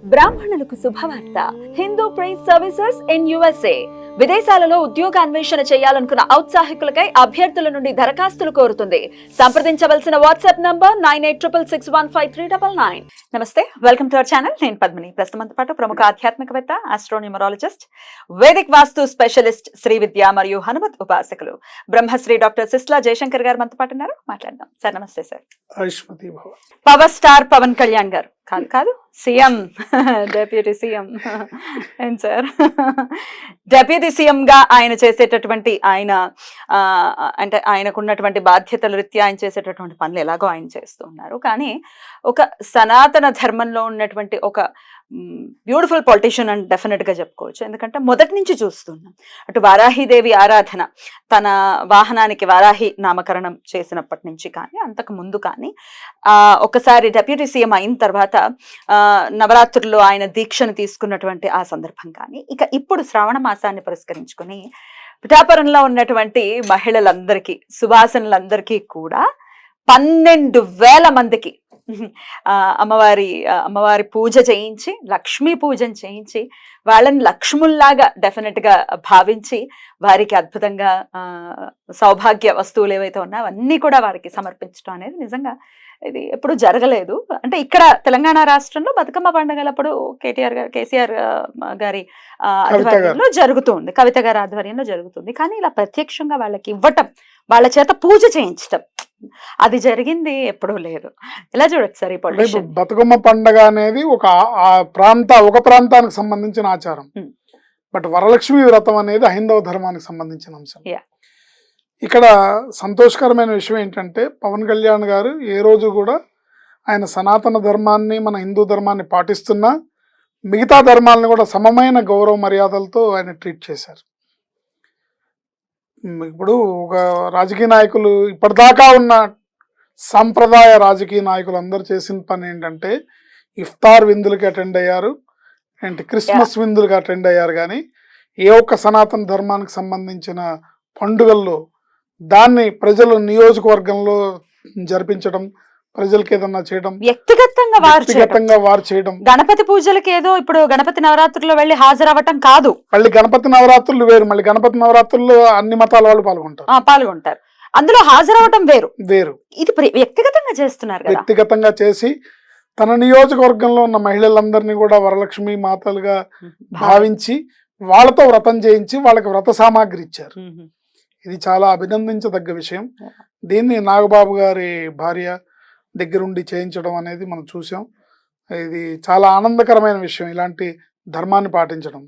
బ్రాహ్మణులకు శుభవార్త. Hindu prize services in USA. విదేశాలలో ఉద్యోగ అన్వేషణ చేయాలనుకున్న ఔత్సాహికులకై అభ్యర్థుల నుండి దరఖాస్తులు కోరుతుంది. సంప్రదించవలసిన వాట్సాప్ నంబర్ 9866615399. నమస్తే, వెల్కమ్ టు అవర్ ఛానల్. నేను పద్మిని. ప్రస్తుతంతో పాటు ప్రముఖ ఆధ్యాత్మికవేత్త, ఆస్ట్రోన్యూమరాలజిస్ట్, వేదిక్ వాస్తు స్పెషలిస్ట్, శ్రీ విద్య మరియు హనుమత్ ఉపాసకులు బ్రహ్మశ్రీ డాక్టర్ సిస్లా జయశంకర్ గారు మనతో పాటు ఉన్నారు. మాట్లాడదాం సార్. నమస్తే sir. Power star Pawan Kalyan garu కాదు సీఎం, డెప్యూటీ సీఎం ఏం సార్, డెప్యూటీ సీఎం గా ఆయన చేసేటటువంటి అంటే ఆయనకున్నటువంటి బాధ్యతల రీత్యా ఆయన చేసేటటువంటి పనులు ఎలాగో ఆయన చేస్తూ ఉన్నారు. కానీ ఒక సనాతన ధర్మంలో ఉన్నటువంటి ఒక బ్యూటిఫుల్ పొలిటీషియన్ అని డెఫినెట్ గా చెప్పుకోవచ్చు. ఎందుకంటే మొదటి నుంచి చూస్తున్నాం, అటు వారాహిదేవి ఆరాధన, తన వాహనానికి వారాహి నామకరణం చేసినప్పటి నుంచి కానీ, అంతకు ముందు కానీ, ఒకసారి డెప్యూటీ సీఎం అయిన తర్వాత నవరాత్రుల్లో ఆయన దీక్షను తీసుకున్నటువంటి ఆ సందర్భం కానీ, ఇక ఇప్పుడు శ్రావణ మాసాన్ని పురస్కరించుకొని పిఠాపురంలో ఉన్నటువంటి మహిళలందరికీ, సువాసనులందరికీ కూడా 12,000 మందికి అమ్మవారి పూజ చేయించి, లక్ష్మీ పూజను చేయించి, వాళ్ళని లక్ష్ముల్లాగా డెఫినెట్ గా భావించి, వారికి అద్భుతంగా సౌభాగ్య వస్తువులు ఏవైతే ఉన్నాయో అవన్నీ కూడా వారికి సమర్పించడం అనేది నిజంగా ఇది ఎప్పుడు జరగలేదు. అంటే ఇక్కడ తెలంగాణ రాష్ట్రంలో బతుకమ్మ పండుగలప్పుడు కేసీఆర్ గారి ఆధ్వర్యంలో జరుగుతుంది, కవిత గారి ఆధ్వర్యంలో జరుగుతుంది. కానీ ఇలా ప్రత్యక్షంగా వాళ్ళకి ఇవ్వటం, వాళ్ళ చేత పూజ చేయించటం, అది జరిగింది ఎప్పుడూ లేదు. ఎలా చూడొచ్చు సార్ ఈ పొలిటిషియన్? బతుకమ్మ పండుగ అనేది ఒక ప్రాంతానికి సంబంధించిన ఆచారం. బట్ వరలక్ష్మి వ్రతం అనేది హైందవ ధర్మానికి సంబంధించిన అంశం. ఇక్కడ సంతోషకరమైన విషయం ఏంటంటే, పవన్ కళ్యాణ్ గారు ఏ రోజు కూడా ఆయన సనాతన ధర్మాన్ని, మన హిందూ ధర్మాన్ని పాటిస్తున్నా మిగతా ధర్మాలను కూడా సమమైన గౌరవ మర్యాదలతో ఆయన ట్రీట్ చేశారు. ఇప్పుడు ఒక రాజకీయ నాయకులు, ఇప్పటిదాకా ఉన్న సాంప్రదాయ రాజకీయ నాయకులు అందరూ చేసిన పని ఏంటంటే, ఇఫ్తార్ విందులకి అటెండ్ అయ్యారు, ఏంటి క్రిస్మస్ విందులకి అటెండ్ అయ్యారు. కానీ ఏ ఒక్క సనాతన ధర్మానికి సంబంధించిన పండుగల్లో దాన్ని ప్రజలు నియోజకవర్గంలో జరిపించడం, ప్రజలకు ఏదన్నా చేయడం, వ్యక్తిగతంగా వారు చేయడం. గణపతి పూజలకి ఏదో ఇప్పుడు గణపతి నవరాత్రుల్లో వెళ్ళి హాజరవ్వటం కాదు, మళ్ళీ గణపతి నవరాత్రులు వేరు. మళ్ళీ గణపతి నవరాత్రుల్లో అన్ని మతాల వాళ్ళు పాల్గొంటారు. అందులో హాజరవ్వటం వేరు. ఇది వ్యక్తిగతంగా చేస్తున్నారు. వ్యక్తిగతంగా చేసి తన నియోజకవర్గంలో ఉన్న మహిళలందరినీ కూడా వరలక్ష్మి మాతలుగా భావించి వాళ్ళతో వ్రతం చేయించి వాళ్ళకి వ్రత సామాగ్రి ఇచ్చారు. ఇది చాలా అభినందించదగ్గ విషయం. దీన్ని నాగబాబు గారి భార్య దగ్గరుండి చేయించడం అనేది మనం చూసాం. ఇది చాలా ఆనందకరమైన విషయం, ఇలాంటి ధర్మాన్ని పాటించడం.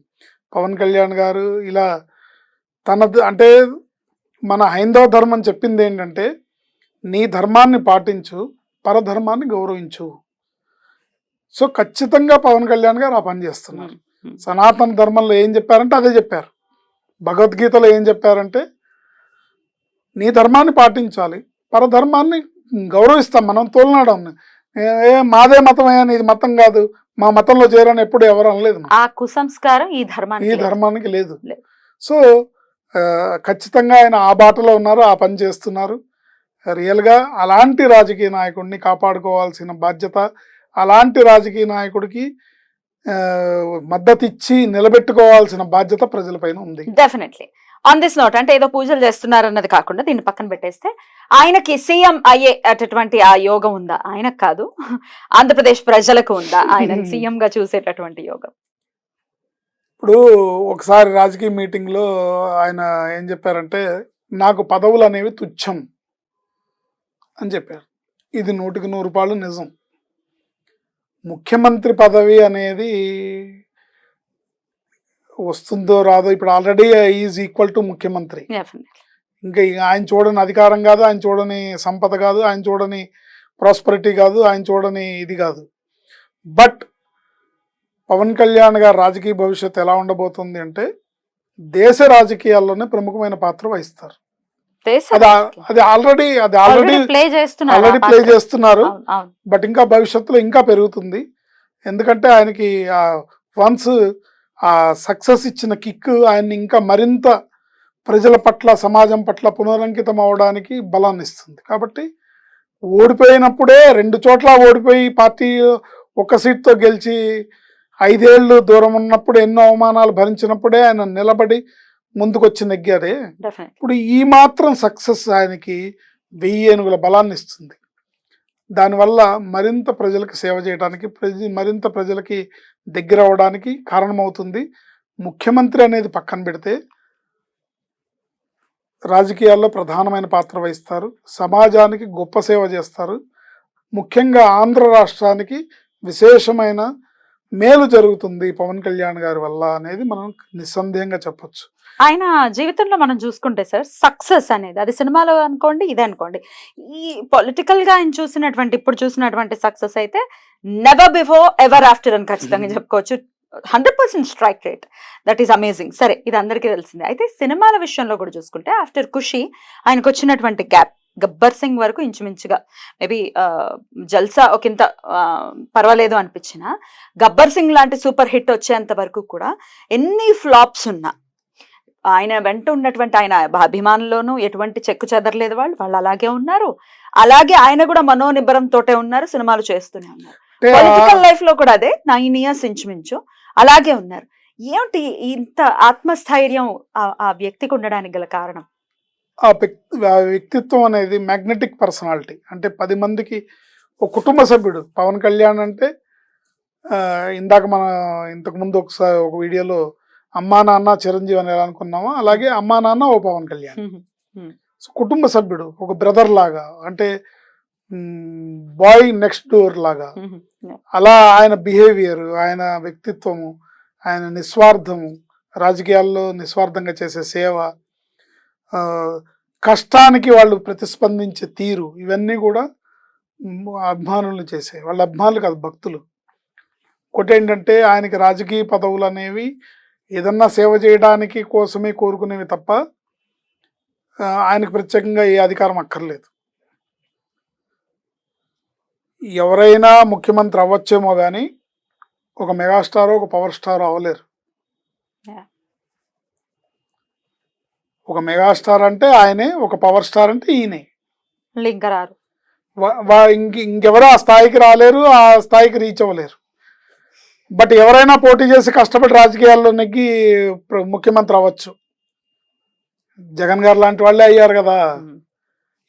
పవన్ కళ్యాణ్ గారు ఇలా అంటే మన హైందవ ధర్మం చెప్పింది ఏంటంటే, నీ ధర్మాన్ని పాటించు, పరధర్మాన్ని గౌరవించు. సో ఖచ్చితంగా పవన్ కళ్యాణ్ గారు ఆ పని చేస్తున్నారు. సనాతన ధర్మంలో ఏం చెప్పారంటే అదే చెప్పారు. భగవద్గీతలో ఏం చెప్పారంటే, నీ ధర్మాన్ని పాటించాలి, పరధర్మాన్ని గౌరవిస్తాం. మనం తోలనాడం మాదే మతమయ్యా, ఇది మతం కాదు, మా మతంలో చేరని ఎప్పుడు ఎవరు అనలేదు. ఆ కుసంస్కారం ఈ ధర్మానికి లేదు. సో ఖచ్చితంగా ఆయన ఆ బాటలో ఉన్నారు, ఆ పని చేస్తున్నారు. రియల్గా అలాంటి రాజకీయ నాయకుడిని కాపాడుకోవాల్సిన బాధ్యత, అలాంటి రాజకీయ నాయకుడికి మద్దతు ఇచ్చి నిలబెట్టుకోవాల్సిన బాధ్యత ప్రజలపైన ఉంది. డెఫినెట్లీ. ఆన్ దిస్ నోట్, అంటే ఏదో పూజలు చేస్తున్నారు అన్నది కాకుండా దీన్ని పక్కన పెట్టేస్తే, ఆయనకి సీఎం అయ్యే అటువంటి ఆ యోగం ఉందా? ఆయనకు కాదు, ఆంధ్రప్రదేశ్ ప్రజలకు ఉందా ఆయన సీఎం గా చూసేటటువంటి యోగం? ఇప్పుడు ఒకసారి రాజకీయ మీటింగ్ లో ఆయన ఏం చెప్పారంటే, నాకు పదవులు అనేవి తుచ్చం అని చెప్పారు. ఇది 100కి 100 రూపాయలు నిజం. ముఖ్యమంత్రి పదవి అనేది వస్తుందో రాదో, ఇప్పుడు ఆల్రెడీ ఈజ్ ఈక్వల్ టు ముఖ్యమంత్రి. ఇంకా ఆయన చూడని అధికారం కాదు, ఆయన చూడని సంపద కాదు, ఆయన చూడని ప్రాస్పరిటీ కాదు, ఆయన చూడని ఇది కాదు. బట్ పవన్ కళ్యాణ్ గారి రాజకీయ భవిష్యత్తు ఎలా ఉండబోతుంది అంటే, దేశ రాజకీయాల్లోనే ప్రముఖమైన పాత్ర వహిస్తారు. అది ఆల్రెడీ ప్లే చేస్తున్నారు. బట్ ఇంకా భవిష్యత్తులో ఇంకా పెరుగుతుంది. ఎందుకంటే ఆయనకి వన్స్ ఆ సక్సెస్ ఇచ్చిన కిక్ ఆయన్ని ఇంకా మరింత ప్రజల పట్ల, సమాజం పట్ల పునరంకితం అవడానికి బలాన్ని ఇస్తుంది. కాబట్టి ఓడిపోయినప్పుడే 2 చోట్ల ఓడిపోయి పార్టీ 1 సీట్తో గెలిచి 5 ఏళ్ళు దూరం ఉన్నప్పుడు ఎన్నో అవమానాలు భరించినప్పుడే ఆయన నిలబడి ముందుకొచ్చి నెగ్గారే. డెఫినెట్. ఇప్పుడు ఈ మాత్రం సక్సెస్ ఆయనకి 1000 ఏనుగుల బలాన్ని ఇస్తుంది. దానివల్ల మరింత ప్రజలకు సేవ చేయడానికి, మరింత ప్రజలకి దగ్గర అవ్వడానికి కారణమవుతుంది. ముఖ్యమంత్రి అనేది పక్కన పెడితే రాజకీయాల్లో ప్రధానమైన పాత్ర వహిస్తారు, సమాజానికి గొప్ప సేవ చేస్తారు. ముఖ్యంగా ఆంధ్ర రాష్ట్రానికి విశేషమైన మేలు జరుగుతుంది పవన్ కళ్యాణ్ గారి వల్ల అనేది మనం నిస్సందేహంగా చెప్పొచ్చు. ఆయన జీవితంలో మనం చూసుకుంటే సార్, సక్సెస్ అనేది అది సినిమాలో అనుకోండి, ఇదే అనుకోండి, ఈ పొలిటికల్ గా ఆయన చూసినటువంటి ఇప్పుడు చూసినటువంటి సక్సెస్ అయితే నెవర్ బిఫోర్ ఎవర్ ఆఫ్టర్ అని ఖచ్చితంగా చెప్పుకోవచ్చు. 100% strike rate, that is amazing. సరే, ఇది అందరికీ తెలిసిందే. అయితే సినిమాల విషయంలో కూడా చూసుకుంటే ఆఫ్టర్ ఖుషి ఆయనకు వచ్చినటువంటి గ్యాప్ గబ్బర్ సింగ్ వరకు ఇంచుమించుగా మేబీ జల్సా ఒకంత పర్వాలేదు అనిపించిన, గబ్బర్ సింగ్ లాంటి సూపర్ హిట్ వచ్చేంత వరకు కూడా ఎన్ని ఫ్లాప్స్ ఉన్నా ఆయన వెంట ఉన్నటువంటి ఆయన అభిమానుల్లోనూ ఎటువంటి చెక్కు చెదరలేదు. వాళ్ళు అలాగే ఉన్నారు. అలాగే ఆయన కూడా మనోనిబ్బరంతోటే ఉన్నారు, సినిమాలు చేస్తూనే ఉన్నారు. పొలిటికల్ లైఫ్ లో కూడా అదే 9 years ఇంచుమించు అలాగే ఉన్నారు. ఏమిటి ఇంత ఆత్మస్థైర్యం ఆ వ్యక్తికి ఉండడానికి గల కారణం? ఆ వ్యక్తిత్వం అనేది మ్యాగ్నెటిక్ పర్సనాలిటీ. అంటే 10 మందికి ఒక కుటుంబ సభ్యుడు. పవన్ కళ్యాణ్ అంటే ఇందాక మన ఇంతకు ముందు ఒకసారి ఒక వీడియోలో అమ్మా నాన్న చిరంజీవి అని ఎలా అనుకున్నామో, అలాగే అమ్మా నాన్న ఓ పవన్ కళ్యాణ్. సో కుటుంబ సభ్యుడు, ఒక బ్రదర్ లాగా, అంటే బాయ్ నెక్స్ట్ డోర్ లాగా. అలా ఆయన బిహేవియర్, ఆయన వ్యక్తిత్వము, ఆయన నిస్వార్థము, రాజకీయాల్లో నిస్వార్థంగా చేసే సేవ, కష్టానికి వాళ్ళు ప్రతిస్పందించే తీరు, ఇవన్నీ కూడా అభిమానులు చేసే, వాళ్ళ అభిమానులు కాదు, భక్తులు. ఒకటి ఏంటంటే ఆయనకి రాజకీయ పదవులు అనేవి ఏదన్నా సేవ చేయడానికి కోసమే కోరుకునేవి తప్ప ఆయనకు ప్రత్యేకంగా ఏ అధికారం అక్కర్లేదు. ఎవరైనా ముఖ్యమంత్రి అవ్వచ్చేమో కానీ ఒక మెగాస్టార్, ఒక పవర్ స్టార్ అవ్వలేరు. ఒక మెగాస్టార్ అంటే ఆయనే, ఒక పవర్ స్టార్ అంటే ఈయనే. ఇంకెవరో ఆ స్థాయికి రాలేరు, ఆ స్థాయికి రీచ్ అవ్వలేరు. బట్ ఎవరైనా పోటీ చేసి కష్టపడి రాజకీయాల్లో నెగ్గి ముఖ్యమంత్రి అవ్వచ్చు. జగన్ గారు లాంటి వాళ్ళే అయ్యారు కదా.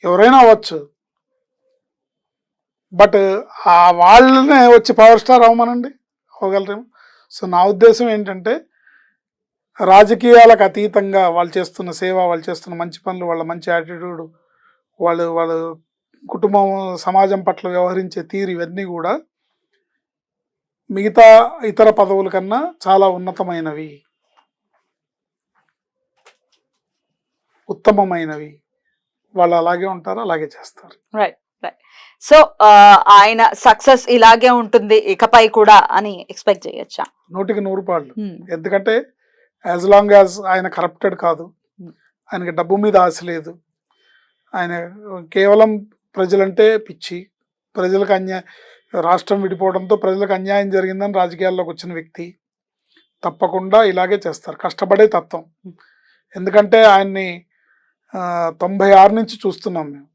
ఎవరైనా అవ్వచ్చు. బట్ ఆ వాళ్ళనే వచ్చి పవర్ స్టార్ అవ్వమనండి, అవ్వగలరేమో. సో నా ఉద్దేశం ఏంటంటే రాజకీయాలకు అతీతంగా వాళ్ళు చేస్తున్న సేవ, వాళ్ళు చేస్తున్న మంచి పనులు, వాళ్ళ మంచి యాటిట్యూడ్, వాళ్ళ కుటుంబం సమాజం పట్ల వ్యవహరించే తీరు, ఇవన్నీ కూడా మిగతా ఇతర పదవుల కన్నా చాలా ఉన్నతమైనవి, ఉత్తమమైనవి. వాళ్ళు అలాగే ఉంటారు, అలాగే చేస్తారు. Right right. సో ఆయన సక్సెస్ ఇలాగే ఉంటుంది ఇకపై కూడా అని ఎక్స్పెక్ట్ చేయొచ్చా? 100% ఎందుకంటే యాజ్ లాంగ్ యాజ్ ఆయన కరప్టెడ్ కాదు, ఆయనకి డబ్బు మీద ఆశ లేదు, ఆయన కేవలం ప్రజలంటే పిచ్చి, ప్రజలకు రాష్ట్రం విడిపోవడంతో ప్రజలకు అన్యాయం జరిగిందని రాజకీయాల్లోకి వచ్చిన వ్యక్తి. తప్పకుండా ఇలాగే చేస్తారు, కష్టపడే తత్వం. ఎందుకంటే ఆయన్ని 96 నుంచి చూస్తున్నాం మేము.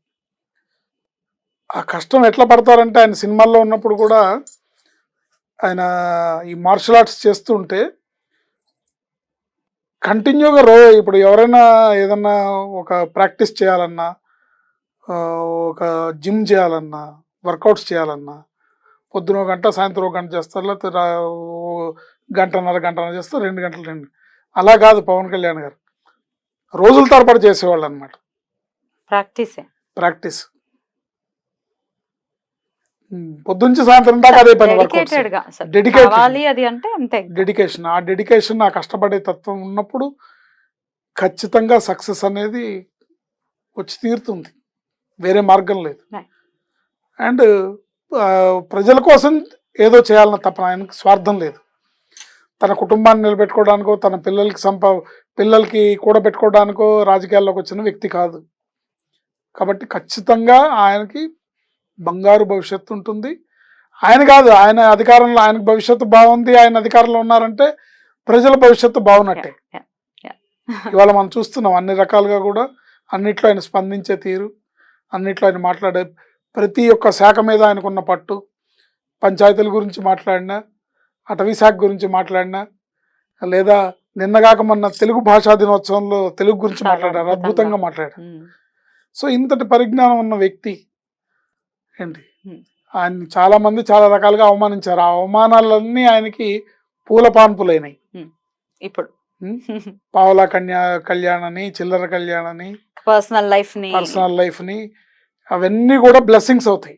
ఆ కష్టం ఎట్లా పడతారంటే ఆయన సినిమాల్లో ఉన్నప్పుడు కూడా ఆయన ఈ మార్షల్ ఆర్ట్స్ చేస్తుంటే కంటిన్యూగా ఇప్పుడు ఎవరైనా ఏదన్నా ఒక ప్రాక్టీస్ చేయాలన్నా, ఒక జిమ్ చేయాలన్నా, వర్కౌట్స్ చేయాలన్నా పొద్దున 1 గంట, సాయంత్రం 1 గంట చేస్తారు, లేకపోతే గంటన్నర చేస్తారు, 2 గంటలు. అలా కాదు పవన్ కళ్యాణ్ గారు, రోజుల తరబడి చేసేవాళ్ళు అనమాట. ప్రాక్టీస్ పొద్దుంచి సాయంత్రం దాకా అదే పని. డెడికేషన్, ఆ డెడికేషన్, ఆ కష్టపడే తత్వం ఉన్నప్పుడు ఖచ్చితంగా సక్సెస్ అనేది వచ్చి తీరుతుంది, వేరే మార్గం లేదు. అండ్ ప్రజల కోసం ఏదో చేయాలన్న తప్ప ఆయనకు స్వార్థం లేదు. తన కుటుంబాన్ని నిలబెట్టుకోవడానికో, తన పిల్లలకి కూడబెట్టుకోవడానికో రాజకీయాల్లోకి వచ్చిన వ్యక్తి కాదు. కాబట్టి ఖచ్చితంగా ఆయనకి బంగారు భవిష్యత్తు ఉంటుంది. ఆయన కాదు, ఆయన అధికారంలో, ఆయనకు భవిష్యత్తు బాగుంది, ఆయన అధికారంలో ఉన్నారంటే ప్రజల భవిష్యత్తు బాగున్నట్టే. ఇవాళ మనం చూస్తున్నాం అన్ని రకాలుగా కూడా, అన్నిట్లో ఆయన స్పందించే తీరు, అన్నిట్లో ఆయన మాట్లాడే ప్రతి ఒక్క శాఖ మీద ఆయనకున్న పట్టు, పంచాయతీల గురించి మాట్లాడినా, అటవీ శాఖ గురించి మాట్లాడినా, లేదా నిన్నగాక మొన్న తెలుగు భాషా దినోత్సవంలో తెలుగు గురించి చాలా మాట్లాడారు, అద్భుతంగా. అద్భుతంగా మాట్లాడారు. ఉమ్, సో ఇంతటి పరిజ్ఞానం ఉన్న వ్యక్తి ఏంటి, ఉమ్. ఆయన చాలా మంది చాలా రకాలుగా అవమానించారు. ఆ అవమానాలన్నీ ఆయనకి పూల పాన్పులైనాయి. ఇప్పుడు పావలా కళ్యాణని, చిల్లర కళ్యాణని, పర్సనల్ లైఫ్ ని పర్సనల్ లైఫ్ని, అవన్నీ కూడా బ్లెస్సింగ్స్ అవుతాయి.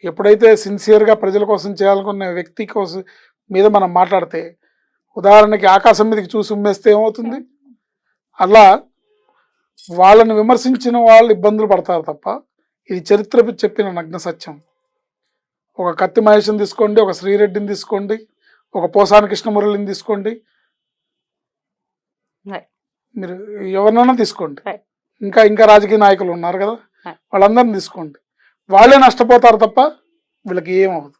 ఎప్పుడైతే సిన్సియర్గా ప్రజల కోసం చేయాలనుకున్న వ్యక్తి కోసం మీద మనం మాట్లాడితే, ఉదాహరణకి ఆకాశం మీదకి చూసి ఉమ్మేస్తే ఏమవుతుంది, అలా వాళ్ళని విమర్శించిన వాళ్ళు ఇబ్బందులు పడతారు తప్ప, ఇది చరిత్ర చెప్పిన నగ్న సత్యం. ఒక కత్తి మహేష్ని తీసుకోండి, ఒక శ్రీరెడ్డిని తీసుకోండి, ఒక పోసాని కృష్ణమురళిని తీసుకోండి, Right. మీరు ఎవరినైనా తీసుకోండి, Right. ఇంకా రాజకీయ నాయకులు ఉన్నారు కదా, Right. వాళ్ళందరిని తీసుకోండి, వాళ్ళే నష్టపోతారు తప్ప వీళ్ళకి ఏమవుతుంది.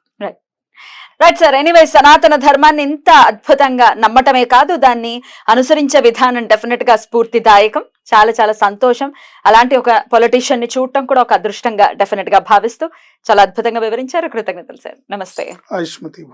Right sir. ఎనీవే, సనాతన ధర్మాన్ని ఇంత అద్భుతంగా నమ్మటమే కాదు, దాన్ని అనుసరించే విధానం డెఫినెట్ గా స్ఫూర్తిదాయకం. చాలా చాలా సంతోషం. అలాంటి ఒక పొలిటీషియన్ ని చూడటం కూడా ఒక అదృష్టంగా డెఫినెట్ గా భావిస్తూ చాలా అద్భుతంగా వివరించారు. కృతజ్ఞతలు సార్. నమస్తే. ఆయుష్మతి భవ.